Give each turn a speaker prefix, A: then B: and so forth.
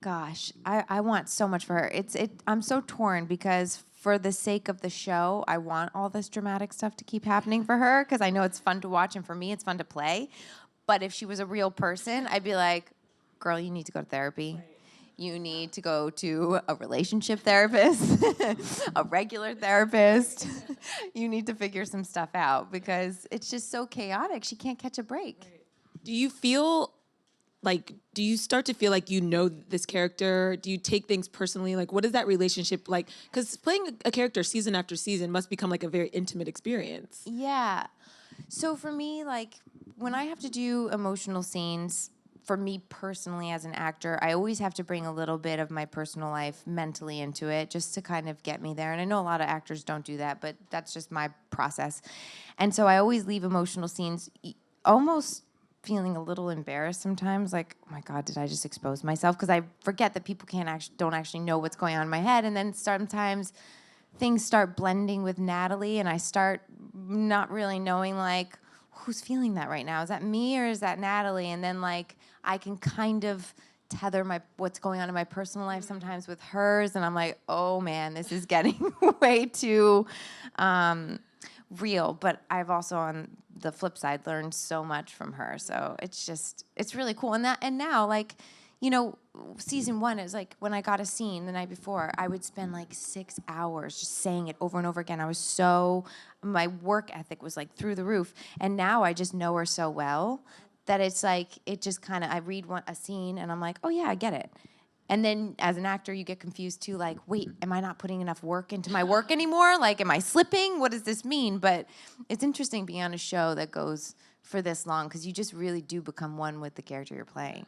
A: Gosh, I want so much for her. I'm so torn because for the sake of the show, I want all this dramatic stuff to keep happening for her because I know it's fun to watch and for me it's fun to play. But if she was a real person, I'd be like, girl, you need to go to therapy. Right. You need to go to a relationship therapist, a regular therapist. You need to figure some stuff out because it's just so chaotic. She can't catch a break.
B: Right. Do you feel do you start to feel like you know this character? Do you take things personally? Like, what is that relationship like? Because playing a character season after season must become like a very intimate experience.
A: Yeah. So for me, like, when I have to do emotional scenes, for me personally as an actor, I always have to bring a little bit of my personal life mentally into it just to kind of get me there. And I know a lot of actors don't do that, but that's just my process. And so I always leave emotional scenes almost feeling a little embarrassed sometimes, like, oh my God, did I just expose myself? Because I forget that people don't actually know what's going on in my head. And then sometimes things start blending with Natalie, and I start not really knowing, like, who's feeling that right now? Is that me or is that Natalie? And then, like, I can kind of tether what's going on in my personal life sometimes with hers, and I'm like, oh man, this is getting way too real. But I've also, on the flip side, learned so much from her. So it's really cool. And now, like, you know, season 1 is like when I got a scene the night before, I would spend like 6 hours just saying it over and over again. My work ethic was like through the roof. And now I just know her so well that it's like, it just kind of, I read a scene and I'm like, oh yeah, I get it. And then as an actor, you get confused too, like, wait, am I not putting enough work into my work anymore? Like, am I slipping? What does this mean? But it's interesting being on a show that goes for this long because you just really do become one with the character you're playing.